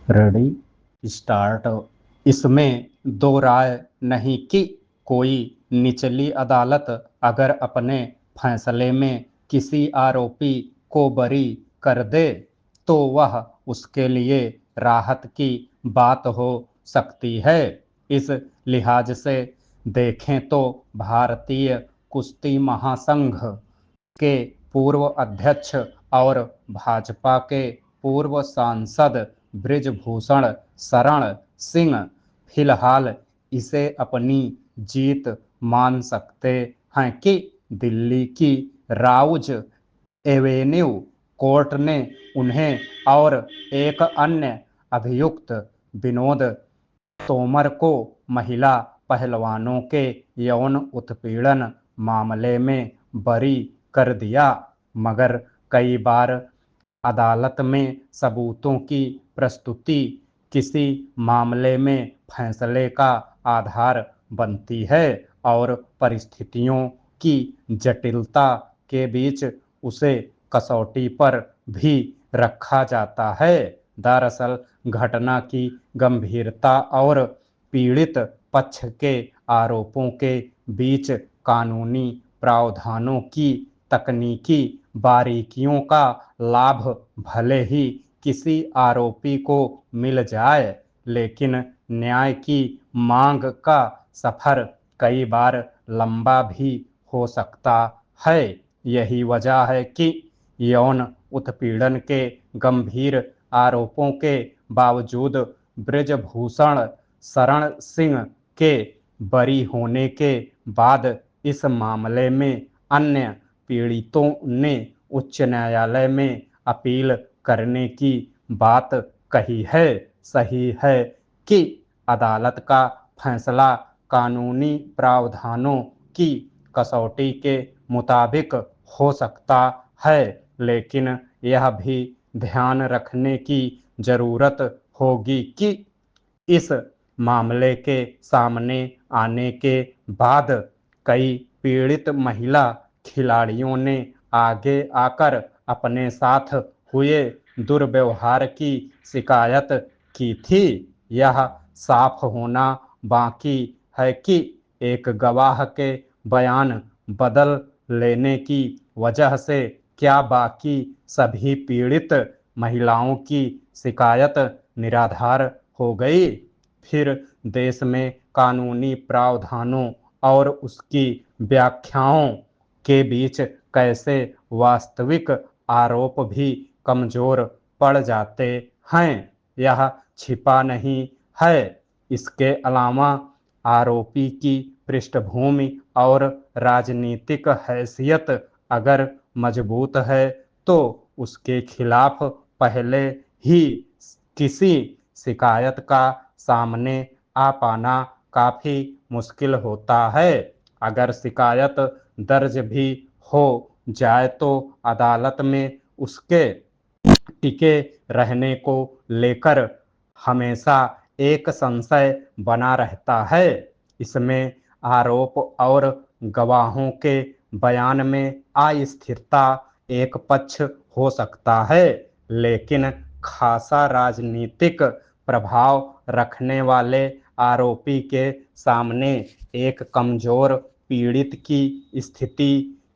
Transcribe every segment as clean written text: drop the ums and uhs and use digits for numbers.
Ready start. इसमें दो राय नहीं कि कोई निचली अदालत अगर अपने फैसले में किसी आरोपी को बरी कर दे तो वह उसके लिए राहत की बात हो सकती है। इस लिहाज से देखें तो भारतीय कुश्ती महासंघ के पूर्व अध्यक्ष और भाजपा के पूर्व सांसद बृजभूषण शरण सिंह फिलहाल इसे अपनी जीत मान सकते हैं कि दिल्ली की राउज एवेन्यू कोर्ट ने उन्हें और एक अन्य अभियुक्त विनोद तोमर को महिला पहलवानों के यौन उत्पीड़न मामले में बरी कर दिया, मगर कई बार अदालत में सबूतों की प्रस्तुति किसी मामले में फैसले का आधार बनती है और परिस्थितियों की जटिलता के बीच उसे कसौटी पर भी रखा जाता है। दरअसल घटना की गंभीरता और पीड़ित पक्ष के आरोपों के बीच कानूनी प्रावधानों की तकनीकी बारीकियों का लाभ भले ही किसी आरोपी को मिल जाए, लेकिन न्याय की मांग का सफर कई बार लंबा भी हो सकता है। यही वजह है कि यौन उत्पीड़न के गंभीर आरोपों के बावजूद बृजभूषण शरण सिंह के बरी होने के बाद इस मामले में अन्य पीड़ितों ने उच्च न्यायालय में अपील करने की बात कही है। सही है कि अदालत का फैसला कानूनी प्रावधानों की कसौटी के मुताबिक हो सकता है, लेकिन यह भी ध्यान रखने की जरूरत होगी कि इस मामले के सामने आने के बाद कई पीड़ित महिला खिलाड़ियों ने आगे आकर अपने साथ हुए दुर्व्यवहार की शिकायत की थी। यह साफ होना बाकी है कि एक गवाह के बयान बदल लेने की वजह से क्या बाकी सभी पीड़ित महिलाओं की शिकायत निराधार हो गई। फिर देश में कानूनी प्रावधानों और उसकी व्याख्याओं के बीच कैसे वास्तविक आरोप भी कमजोर पड़ जाते हैं, यह छिपा नहीं है। इसके अलावा आरोपी की पृष्ठभूमि और राजनीतिक हैसियत अगर मजबूत है तो उसके खिलाफ पहले ही किसी शिकायत का सामने आ पाना काफी मुश्किल होता है। अगर शिकायत दर्ज भी हो जाए तो अदालत में उसके टिके रहने को लेकर हमेशा एक संशय बना रहता है। इसमें आरोप और गवाहों के बयान में अस्थिरता एक पक्ष हो सकता है, लेकिन खासा राजनीतिक प्रभाव रखने वाले आरोपी के सामने एक कमजोर पीड़ित की स्थिति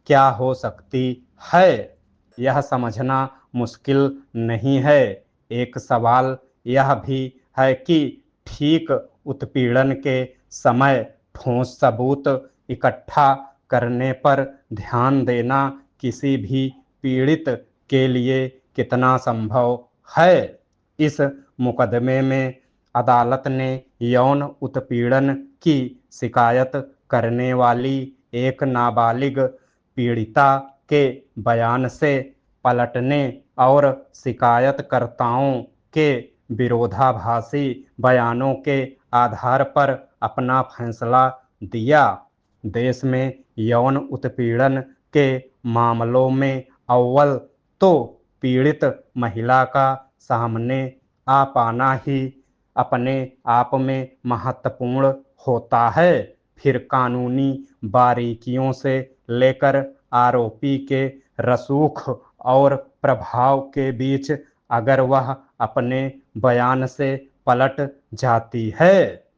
क्या हो सकती है, यह समझना मुश्किल नहीं है। एक सवाल यह भी है कि ठीक उत्पीड़न के समय ठोस सबूत इकट्ठा करने पर ध्यान देना किसी भी पीड़ित के लिए कितना संभव है। इस मुकदमे में अदालत ने यौन उत्पीड़न की शिकायत करने वाली एक नाबालिग पीड़िता के बयान से पलटने और शिकायतकर्ताओं के विरोधाभासी बयानों के आधार पर अपना फैसला दिया। देश में यौन उत्पीड़न के मामलों में अव्वल तो पीड़ित महिला का सामने आ पाना ही अपने आप में महत्वपूर्ण होता है। फिर कानूनी बारीकियों से लेकर आरोपी के रसूख और प्रभाव के बीच अगर वह अपने बयान से पलट जाती है।